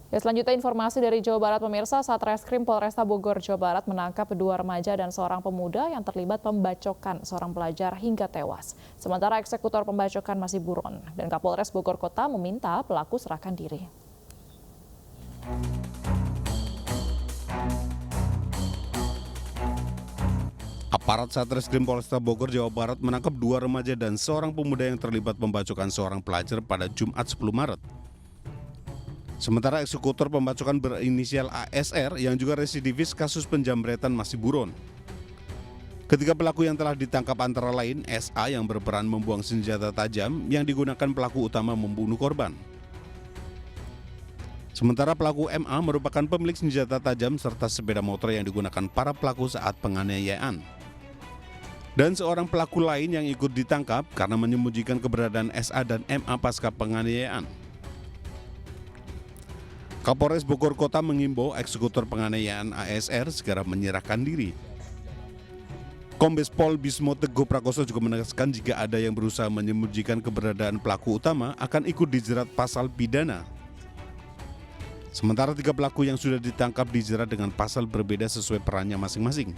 Ya, selanjutnya informasi dari Jawa Barat pemirsa, Satreskrim Polresta Bogor, Jawa Barat menangkap 2 remaja dan seorang pemuda yang terlibat pembacokan seorang pelajar hingga tewas. Sementara eksekutor pembacokan masih buron dan Kapolres Bogor Kota meminta pelaku serahkan diri. Aparat Satreskrim Polresta Bogor, Jawa Barat menangkap 2 remaja dan seorang pemuda yang terlibat pembacokan seorang pelajar pada Jumat 10 Maret. Sementara eksekutor pembacokan berinisial ASR yang juga residivis kasus penjamretan masih buron. Ketiga pelaku yang telah ditangkap antara lain SA yang berperan membuang senjata tajam yang digunakan pelaku utama membunuh korban. Sementara pelaku MA merupakan pemilik senjata tajam serta sepeda motor yang digunakan para pelaku saat penganiayaan. Dan seorang pelaku lain yang ikut ditangkap karena menyembunyikan keberadaan SA dan MA pasca penganiayaan. Kapolres Bogor Kota mengimbau eksekutor penganiayaan ASR segera menyerahkan diri. Kombes Pol Bismo Teguh Prakoso juga menegaskan jika ada yang berusaha menyembunyikan keberadaan pelaku utama akan ikut dijerat pasal pidana. Sementara 3 pelaku yang sudah ditangkap dijerat dengan pasal berbeda sesuai perannya masing-masing.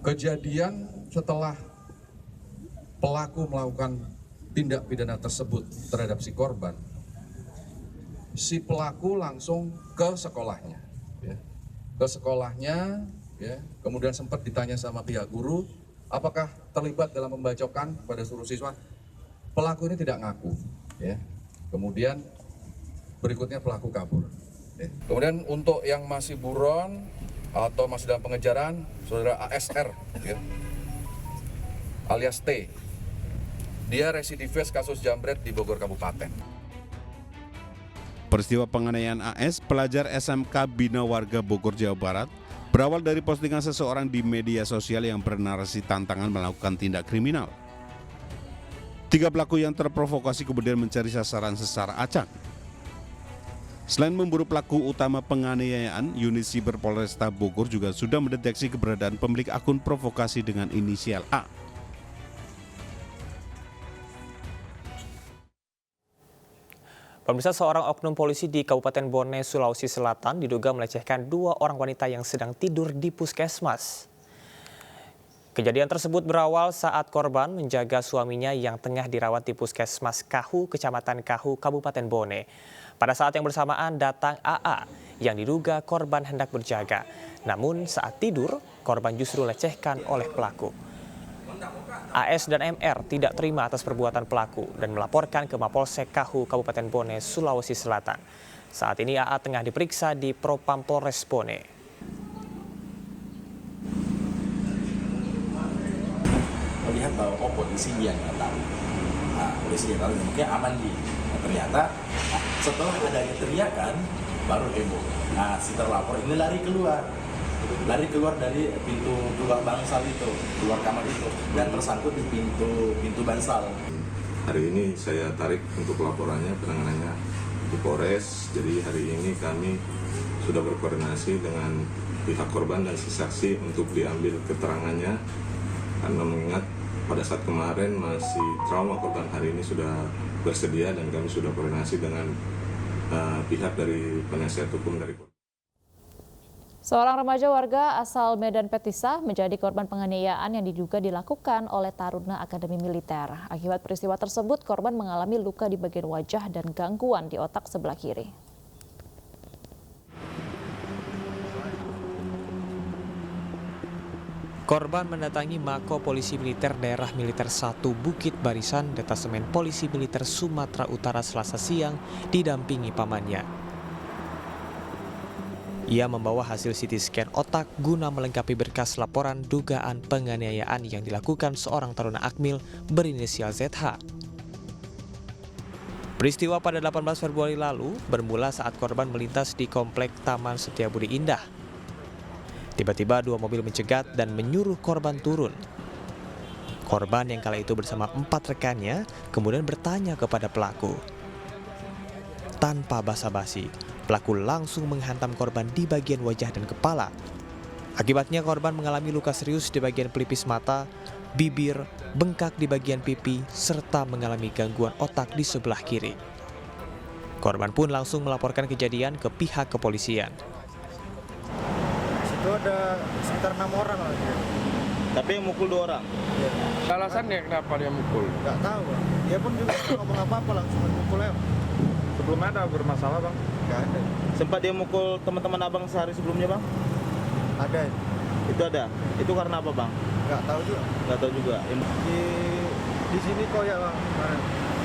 Kejadian setelah pelaku melakukan tindak pidana tersebut terhadap si korban, si pelaku langsung ke sekolahnya, kemudian sempat ditanya sama pihak guru, apakah terlibat dalam pembacokan pada seluruh siswa. Pelaku ini tidak ngaku, Kemudian berikutnya pelaku kabur. Kemudian untuk yang masih buron atau masih dalam pengejaran, saudara ASR, alias T. Dia residivis kasus jambret di Bogor Kabupaten. Peristiwa penganiayaan AS, pelajar SMK Bina Warga Bogor, Jawa Barat, berawal dari postingan seseorang di media sosial yang bernarasi tantangan melakukan tindak kriminal. 3 pelaku yang terprovokasi kemudian mencari sasaran secara acak. Selain memburu pelaku utama penganiayaan, unit Siber Polresta Bogor juga sudah mendeteksi keberadaan pemilik akun provokasi dengan inisial A. Pemirsa, seorang oknum polisi di Kabupaten Bone, Sulawesi Selatan diduga melecehkan 2 orang wanita yang sedang tidur di puskesmas. Kejadian tersebut berawal saat korban menjaga suaminya yang tengah dirawat di puskesmas Kahu, Kecamatan Kahu, Kabupaten Bone. Pada saat yang bersamaan datang AA yang diduga korban hendak berjaga. Namun saat tidur, korban justru lecehkan oleh pelaku. AS dan MR tidak terima atas perbuatan pelaku dan melaporkan ke Mapolsek Kahu, Kabupaten Bone, Sulawesi Selatan. Saat ini AA tengah diperiksa di Propam Polres Bone. Melihat bahwa polisi yang datang, polisi yang datang mungkin aman di. Ternyata setelah adanya teriakan baru heboh. Si terlapor ini lari keluar dari pintu keluar bangsal itu, keluar kamar itu, dan tersangkut di pintu bangsal. Hari ini saya tarik untuk laporannya, penanganannya di Polres. Jadi hari ini kami sudah berkoordinasi dengan pihak korban dan si saksi untuk diambil keterangannya, karena mengingat pada saat kemarin masih trauma korban. Hari ini sudah bersedia dan kami sudah koordinasi dengan pihak dari penasihat hukum dari Polres. Seorang remaja warga asal Medan Petisah menjadi korban penganiayaan yang diduga dilakukan oleh Taruna Akademi Militer. Akibat peristiwa tersebut, korban mengalami luka di bagian wajah dan gangguan di otak sebelah kiri. Korban mendatangi Mako Polisi Militer Daerah Militer 1 Bukit Barisan, Detasemen Polisi Militer Sumatera Utara Selasa siang didampingi pamannya. Ia membawa hasil CT scan otak guna melengkapi berkas laporan dugaan penganiayaan yang dilakukan seorang taruna Akmil berinisial ZH. Peristiwa pada 18 Februari lalu bermula saat korban melintas di komplek Taman Setiabudi Indah. Tiba-tiba 2 mobil mencegat dan menyuruh korban turun. Korban yang kala itu bersama 4 rekannya kemudian bertanya kepada pelaku. Tanpa basa-basi, pelaku langsung menghantam korban di bagian wajah dan kepala. Akibatnya korban mengalami luka serius di bagian pelipis mata, bibir, bengkak di bagian pipi, serta mengalami gangguan otak di sebelah kiri. Korban pun langsung melaporkan kejadian ke pihak kepolisian. Itu ada sekitar 6 orang lah. Tapi yang mukul 2 orang? Iya. Alasannya kenapa dia mukul? Nggak tahu, Bang. Dia pun juga nggak ngomong apa-apa, langsung mukul ya. Sebelumnya ada bermasalah, Bang? Nggak ada. Sempat dia mukul teman-teman abang sehari sebelumnya, Bang? Ada. Itu ada? Itu karena apa, Bang? Nggak tahu juga. Nggak tahu juga. Di sini kok ya, Bang.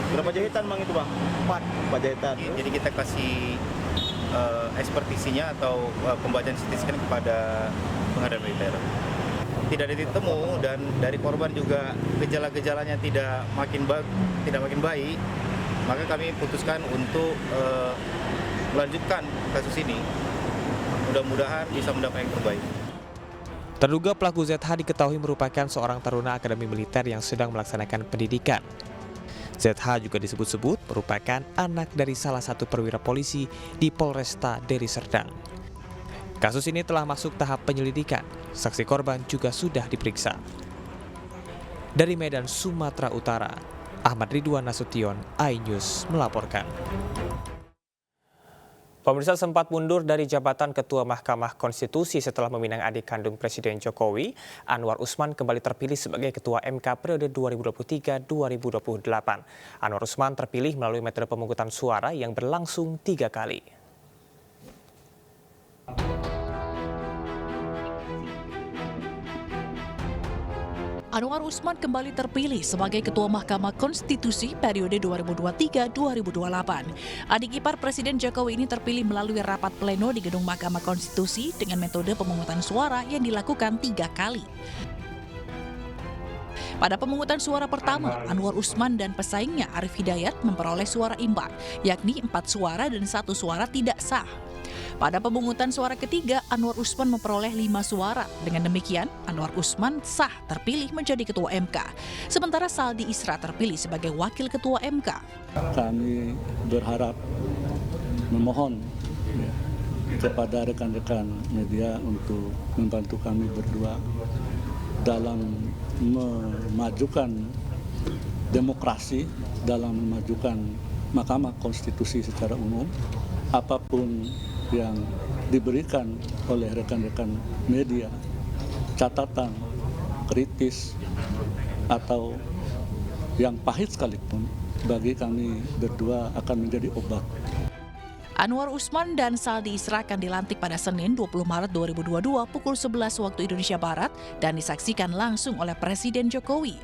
Berapa jahitan, Bang, itu, Bang? 4 jahitan. Jadi kita kasih ekspertisinya atau pembacaan CT scan kepada pengadaan militer. Tidak ada titik temu dan dari korban juga gejala-gejalanya tidak makin baik, maka kami putuskan untuk melanjutkan kasus ini. Mudah-mudahan bisa mendapat yang terbaik. Terduga pelaku ZH diketahui merupakan seorang taruna akademi militer yang sedang melaksanakan pendidikan. ZH juga disebut-sebut merupakan anak dari salah satu perwira polisi di Polresta Deli Serdang. Kasus ini telah masuk tahap penyelidikan. Saksi korban juga sudah diperiksa. Dari Medan, Sumatera Utara, Ahmad Ridwan Nasution, iNews melaporkan. Pemirsa, sempat mundur dari jabatan Ketua Mahkamah Konstitusi setelah meminang adik kandung Presiden Jokowi, Anwar Usman kembali terpilih sebagai Ketua MK periode 2023-2028. Anwar Usman terpilih melalui metode pemungutan suara yang berlangsung 3 kali. Anwar Usman kembali terpilih sebagai Ketua Mahkamah Konstitusi periode 2023-2028. Adik ipar Presiden Jokowi ini terpilih melalui rapat pleno di Gedung Mahkamah Konstitusi dengan metode pemungutan suara yang dilakukan 3 kali. Pada pemungutan suara pertama, Anwar Usman dan pesaingnya Arif Hidayat memperoleh suara imbang, yakni 4 suara dan 1 suara tidak sah. Pada pemungutan suara ketiga, Anwar Usman memperoleh 5 suara. Dengan demikian, Anwar Usman sah terpilih menjadi Ketua MK. Sementara Saldi Isra terpilih sebagai Wakil Ketua MK. Kami berharap memohon kepada rekan-rekan media untuk membantu kami berdua dalam memajukan demokrasi, dalam memajukan Mahkamah Konstitusi secara umum. Apapun yang diberikan oleh rekan-rekan media, catatan, kritis, atau yang pahit sekalipun, bagi kami berdua akan menjadi obat. Anwar Usman dan Saldi Isra akan dilantik pada Senin 20 Maret 2022 pukul 11 waktu Indonesia Barat dan disaksikan langsung oleh Presiden Jokowi.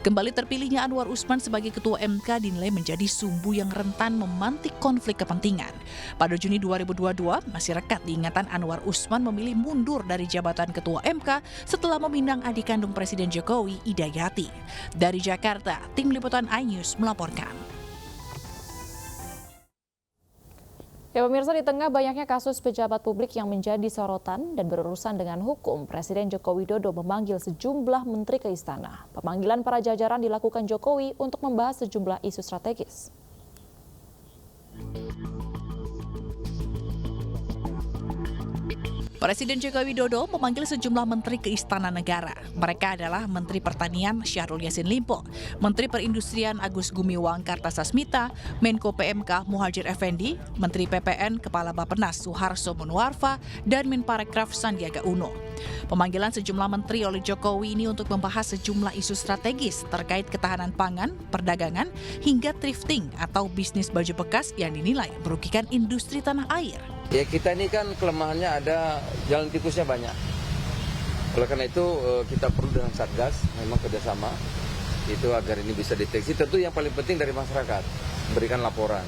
Kembali terpilihnya Anwar Usman sebagai Ketua MK dinilai menjadi sumbu yang rentan memantik konflik kepentingan. Pada Juni 2022, masih rekat diingatan Anwar Usman memilih mundur dari jabatan Ketua MK setelah meminang adik kandung Presiden Jokowi, Ida Yati. Dari Jakarta, Tim Liputan iNews melaporkan. Ya pemirsa, di tengah banyaknya kasus pejabat publik yang menjadi sorotan dan berurusan dengan hukum, Presiden Joko Widodo memanggil sejumlah menteri ke istana. Pemanggilan para jajaran dilakukan Jokowi untuk membahas sejumlah isu strategis. Presiden Joko Widodo memanggil sejumlah menteri ke Istana Negara. Mereka adalah Menteri Pertanian Syahrul Yassin Limpo, Menteri Perindustrian Agus Gumiwang Kartasasmita, Menko PMK Muhadjir Effendi, Menteri PPN Kepala Bappenas Suharso Monoarfa, dan Menparekraf Sandiaga Uno. Pemanggilan sejumlah menteri oleh Jokowi ini untuk membahas sejumlah isu strategis terkait ketahanan pangan, perdagangan, hingga thrifting atau bisnis baju bekas yang dinilai merugikan industri tanah air. Ya kita ini kan kelemahannya ada, jalan tikusnya banyak. Oleh karena itu kita perlu dengan Satgas memang kerjasama itu agar ini bisa deteksi. Tentu yang paling penting dari masyarakat berikan laporan,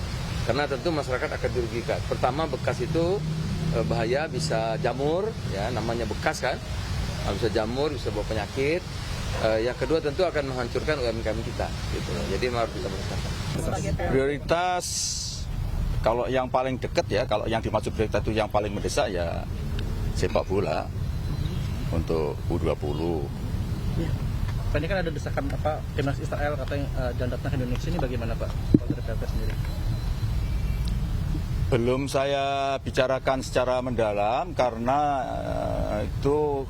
karena tentu masyarakat akan dirugikan. Pertama, bekas itu bahaya, bisa jamur, ya namanya bekas kan, bisa jamur, bisa bawa penyakit. Yang kedua tentu akan menghancurkan UMKM kita. Gitu. Jadi harus kita bersama. Prioritas kalau yang paling dekat ya, kalau yang dimaksud prioritas itu yang paling mendesak ya sepak bola untuk U20. Ya. Tadi kan ada desakan apa timnas Israel katanya jangan datang ke Indonesia, ini bagaimana Pak? Kalau dari PLT sendiri? Belum saya bicarakan secara mendalam karena itu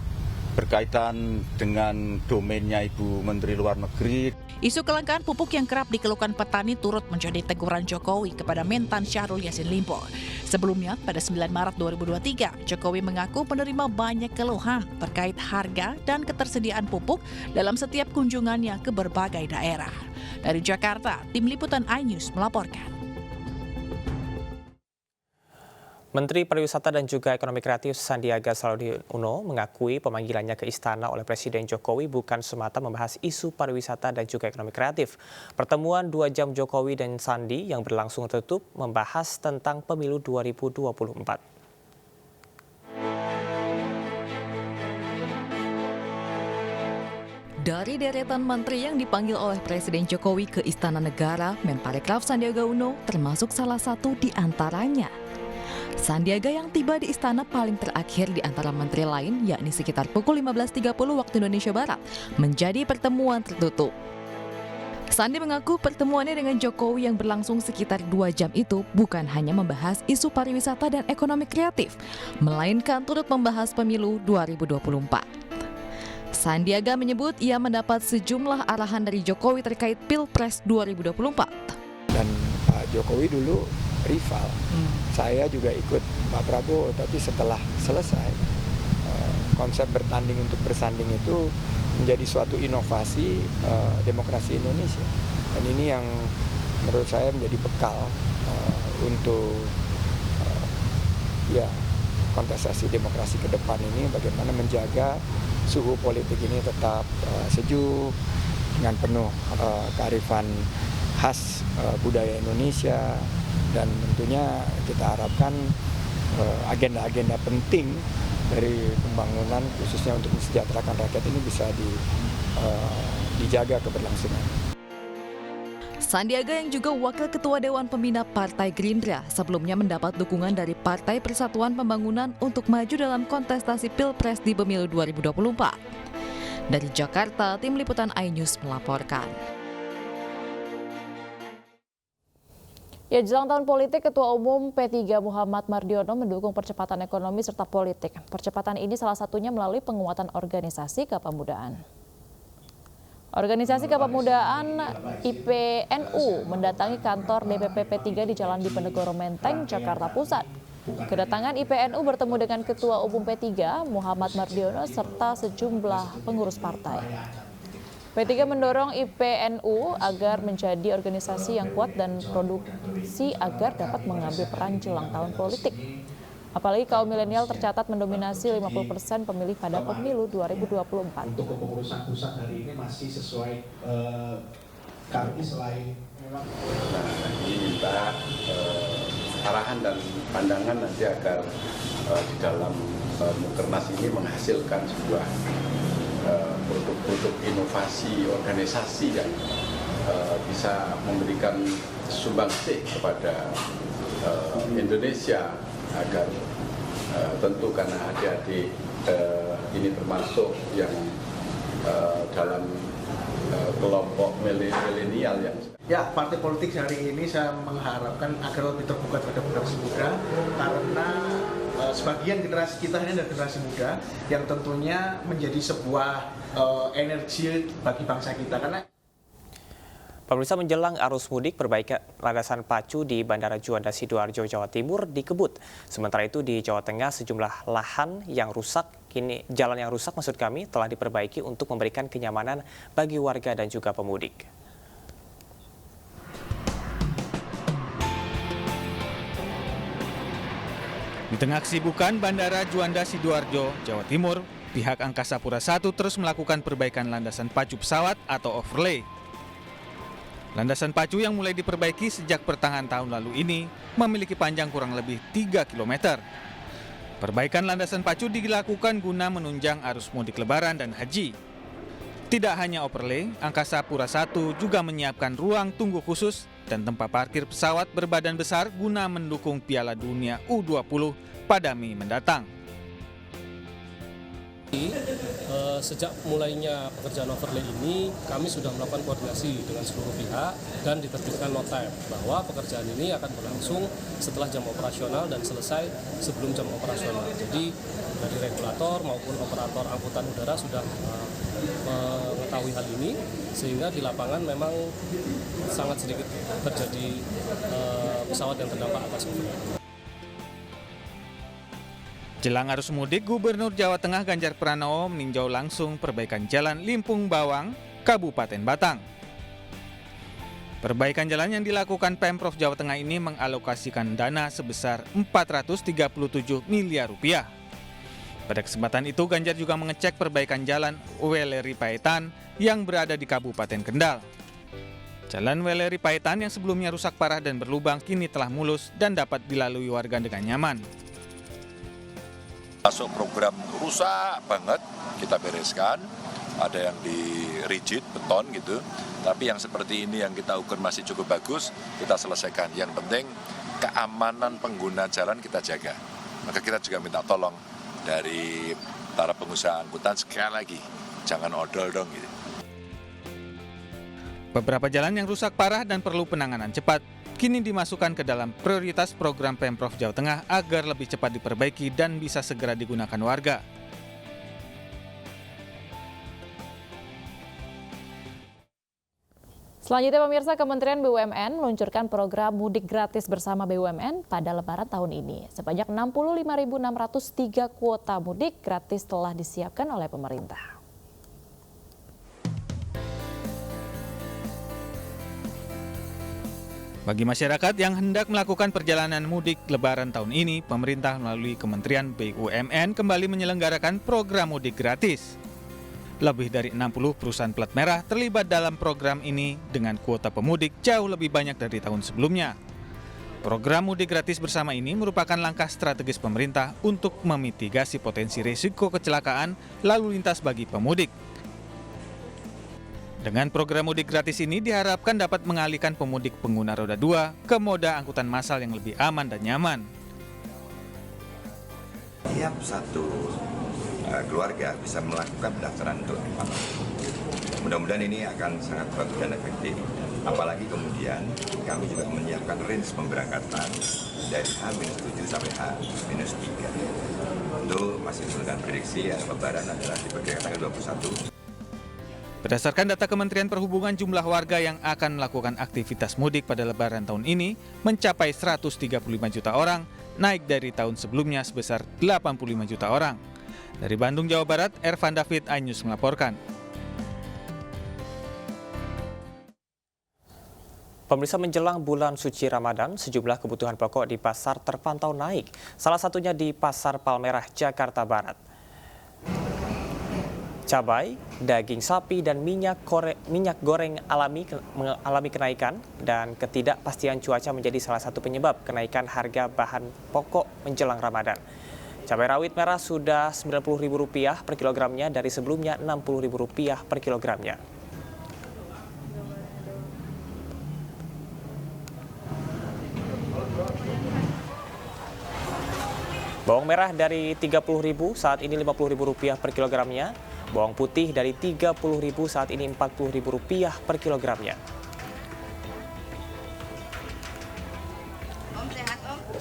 berkaitan dengan domainnya Ibu Menteri Luar Negeri. Isu kelangkaan pupuk yang kerap dikeluhkan petani turut menjadi teguran Jokowi kepada Mentan Syahrul Yassin Limpo. Sebelumnya, pada 9 Maret 2023, Jokowi mengaku menerima banyak keluhan terkait harga dan ketersediaan pupuk dalam setiap kunjungannya ke berbagai daerah. Dari Jakarta, Tim Liputan iNews melaporkan. Menteri Pariwisata dan juga Ekonomi Kreatif Sandiaga Uno mengakui pemanggilannya ke istana oleh Presiden Jokowi bukan semata membahas isu pariwisata dan juga ekonomi kreatif. Pertemuan 2 jam Jokowi dan Sandi yang berlangsung tertutup membahas tentang pemilu 2024. Dari deretan menteri yang dipanggil oleh Presiden Jokowi ke Istana Negara, Menparekraf Sandiaga Uno termasuk salah satu di antaranya. Sandiaga yang tiba di istana paling terakhir di antara menteri lain, yakni sekitar pukul 15.30 waktu Indonesia Barat, menjadi pertemuan tertutup. Sandi mengaku pertemuannya dengan Jokowi yang berlangsung sekitar 2 jam itu bukan hanya membahas isu pariwisata dan ekonomi kreatif, melainkan turut membahas pemilu 2024. Sandiaga menyebut ia mendapat sejumlah arahan dari Jokowi terkait Pilpres 2024. Dan Pak Jokowi dulu rival. Saya juga ikut Pak Prabowo, tapi setelah selesai konsep bertanding untuk bersanding itu menjadi suatu inovasi demokrasi Indonesia. Dan ini yang menurut saya menjadi bekal untuk kontestasi demokrasi ke depan ini, bagaimana menjaga suhu politik ini tetap sejuk dengan penuh kearifan khas budaya Indonesia. Dan tentunya kita harapkan agenda-agenda penting dari pembangunan khususnya untuk mensejahterakan rakyat ini bisa dijaga keberlangsungan. Sandiaga yang juga Wakil Ketua Dewan Pembina Partai Gerindra sebelumnya mendapat dukungan dari Partai Persatuan Pembangunan untuk maju dalam kontestasi Pilpres di pemilu 2024. Dari Jakarta, Tim Liputan iNews melaporkan. Ya, jelang tahun politik, Ketua Umum P3 Muhammad Mardiono mendukung percepatan ekonomi serta politik. Percepatan ini salah satunya melalui penguatan organisasi kepemudaan. Organisasi Kepemudaan IPNU mendatangi kantor DPP P3 di Jalan Diponegoro Menteng, Jakarta Pusat. Kedatangan IPNU bertemu dengan Ketua Umum P3 Muhammad Mardiono serta sejumlah pengurus partai. P3 mendorong IPNU agar menjadi organisasi yang kuat dan produksi agar dapat mengambil peran jelang tahun politik. Apalagi kaum milenial tercatat mendominasi 50% pemilih pada pemilu 2024. Untuk kepengurusan pusat hari ini masih sesuai kami selain memang diminta arahan dan pandangan nanti agar di dalam Mukernas ini menghasilkan sebuah produk-produk inovasi organisasi yang bisa memberikan sumbangsih kepada Indonesia agar tentu karena adik-adik ini termasuk yang dalam kelompok milenial yang partai politik hari ini saya mengharapkan agar lebih terbuka terhadap generasi muda karena sebagian generasi kita ini adalah generasi muda yang tentunya menjadi sebuah energi bagi bangsa kita. Karena Pemirsa, menjelang arus mudik, perbaikan landasan pacu di Bandara Juanda Sidoarjo, Jawa Timur dikebut. Sementara itu di Jawa Tengah sejumlah jalan yang rusak telah diperbaiki untuk memberikan kenyamanan bagi warga dan juga pemudik. Di tengah kesibukan Bandara Juanda Sidoarjo, Jawa Timur, pihak Angkasa Pura I terus melakukan perbaikan landasan pacu pesawat atau overlay. Landasan pacu yang mulai diperbaiki sejak pertengahan tahun lalu ini memiliki panjang kurang lebih 3 km. Perbaikan landasan pacu dilakukan guna menunjang arus mudik lebaran dan haji. Tidak hanya overlay, Angkasa Pura I juga menyiapkan ruang tunggu khusus dan tempat parkir pesawat berbadan besar guna mendukung Piala Dunia U20 pada Mei mendatang. Sejak mulainya pekerjaan overlay ini, kami sudah melakukan koordinasi dengan seluruh pihak dan diterbitkan notam bahwa pekerjaan ini akan berlangsung setelah jam operasional dan selesai sebelum jam operasional. Jadi dari regulator maupun operator angkutan udara sudah mengetahui hal ini, sehingga di lapangan memang sangat sedikit terjadi pesawat yang terdampak atas overlay. Jelang arus mudik, Gubernur Jawa Tengah Ganjar Pranowo meninjau langsung perbaikan jalan Limpung Bawang, Kabupaten Batang. Perbaikan jalan yang dilakukan Pemprov Jawa Tengah ini mengalokasikan dana sebesar 437 miliar rupiah. Pada kesempatan itu, Ganjar juga mengecek perbaikan jalan Weleri Paetan yang berada di Kabupaten Kendal. Jalan Weleri Paetan yang sebelumnya rusak parah dan berlubang kini telah mulus dan dapat dilalui warga dengan nyaman. Masuk program rusak banget, kita bereskan. Ada yang di rigid, beton gitu. Tapi yang seperti ini yang kita ukur masih cukup bagus, kita selesaikan. Yang penting keamanan pengguna jalan kita jaga. Maka kita juga minta tolong dari para pengusaha angkutan sekali lagi, jangan odol dong gitu. Beberapa jalan yang rusak parah dan perlu penanganan cepat kini dimasukkan ke dalam prioritas program Pemprov Jawa Tengah agar lebih cepat diperbaiki dan bisa segera digunakan warga. Selanjutnya pemirsa, Kementerian BUMN meluncurkan program mudik gratis bersama BUMN pada Lebaran tahun ini. Sebanyak 65.603 kuota mudik gratis telah disiapkan oleh pemerintah. Bagi masyarakat yang hendak melakukan perjalanan mudik Lebaran tahun ini, pemerintah melalui Kementerian BUMN kembali menyelenggarakan program mudik gratis. Lebih dari 60 perusahaan plat merah terlibat dalam program ini dengan kuota pemudik jauh lebih banyak dari tahun sebelumnya. Program mudik gratis bersama ini merupakan langkah strategis pemerintah untuk memitigasi potensi risiko kecelakaan lalu lintas bagi pemudik. Dengan program mudik gratis ini diharapkan dapat mengalihkan pemudik pengguna roda 2 ke moda angkutan massal yang lebih aman dan nyaman. Tiap satu keluarga bisa melakukan pendaftaran untuk MPAL. Mudah-mudahan ini akan sangat bagus dan efektif. Apalagi kemudian kami juga menyiapkan range pemberangkatan dari H-7 sampai H-3. Untuk masih menggunakan prediksi Lebaran adalah diperkirakan tanggal 21. Berdasarkan data Kementerian Perhubungan, jumlah warga yang akan melakukan aktivitas mudik pada Lebaran tahun ini mencapai 135 juta orang, naik dari tahun sebelumnya sebesar 85 juta orang. Dari Bandung, Jawa Barat, Ervan David, iNews melaporkan. Pemirsa, menjelang bulan suci Ramadan, sejumlah kebutuhan pokok di pasar terpantau naik. Salah satunya di Pasar Palmerah, Jakarta Barat. Cabai, daging sapi, dan minyak goreng mengalami kenaikan, dan ketidakpastian cuaca menjadi salah satu penyebab kenaikan harga bahan pokok menjelang Ramadan. Cabai rawit merah sudah Rp90.000 per kilogramnya dari sebelumnya Rp60.000 per kilogramnya. Bawang merah dari Rp30.000 saat ini Rp50.000 per kilogramnya. Bawang putih dari Rp30.000 saat ini Rp40.000 per kilogramnya.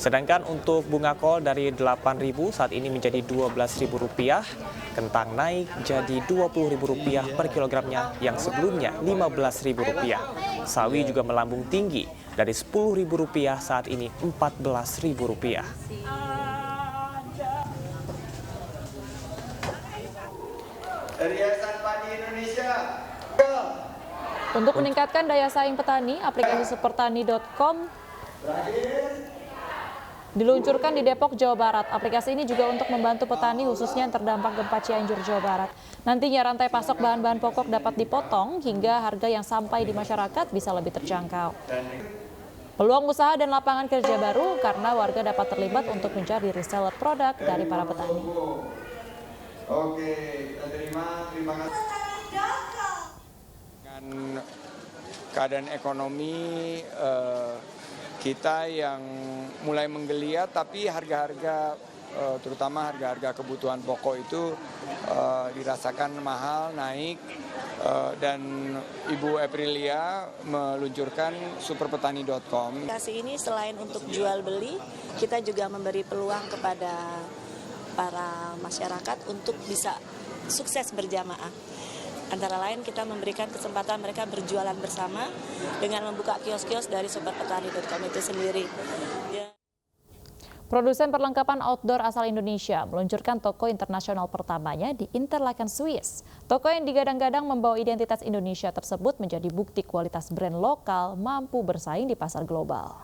Sedangkan untuk bunga kol dari Rp8.000 saat ini menjadi Rp12.000. Kentang naik jadi Rp20.000 per kilogramnya yang sebelumnya Rp15.000. Sawi juga melambung tinggi dari Rp10.000 saat ini Rp14.000. Untuk meningkatkan daya saing petani, aplikasi supertani.com diluncurkan di Depok, Jawa Barat. Aplikasi ini juga untuk membantu petani khususnya yang terdampak gempa Cianjur, Jawa Barat. Nantinya rantai pasok bahan-bahan pokok dapat dipotong hingga harga yang sampai di masyarakat bisa lebih terjangkau. Peluang usaha dan lapangan kerja baru karena warga dapat terlibat untuk menjadi reseller produk dari para petani. Oke, terima kasih. Dengan keadaan ekonomi kita yang mulai menggeliat, tapi harga-harga terutama harga-harga kebutuhan pokok itu dirasakan mahal, naik, dan Ibu Aprilia meluncurkan superpetani.com. Aplikasi ini selain untuk jual beli, kita juga memberi peluang kepada para masyarakat untuk bisa sukses berjamaah. Antara lain kita memberikan kesempatan mereka berjualan bersama dengan membuka kios-kios dari superpetani.com itu sendiri. Produsen perlengkapan outdoor asal Indonesia meluncurkan toko internasional pertamanya di Interlaken, Swiss. Toko yang digadang-gadang membawa identitas Indonesia tersebut menjadi bukti kualitas brand lokal mampu bersaing di pasar global.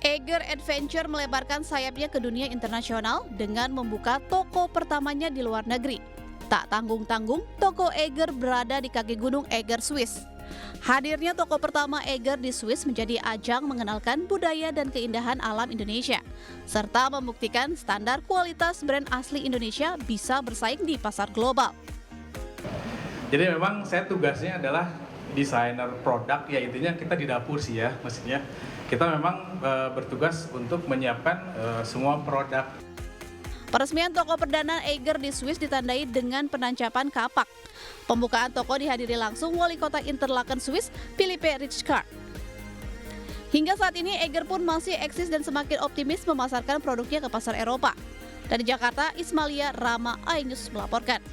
Eiger Adventure melebarkan sayapnya ke dunia internasional dengan membuka toko pertamanya di luar negeri. Tak tanggung-tanggung, toko Eiger berada di kaki gunung Eiger, Swiss. Hadirnya toko pertama Eiger di Swiss menjadi ajang mengenalkan budaya dan keindahan alam Indonesia, serta membuktikan standar kualitas brand asli Indonesia bisa bersaing di pasar global. Jadi memang saya tugasnya adalah desainer produk, ya intinya kita di dapur sih ya, maksudnya kita memang bertugas untuk menyiapkan semua produk. Peresmian toko perdana Eiger di Swiss ditandai dengan penancapan kapak. Pembukaan toko dihadiri langsung Wali Kota Interlaken, Swiss, Philippe Richcard. Hingga saat ini Eiger pun masih eksis dan semakin optimis memasarkan produknya ke pasar Eropa. Dari Jakarta, Ismalia Rama, iNews melaporkan.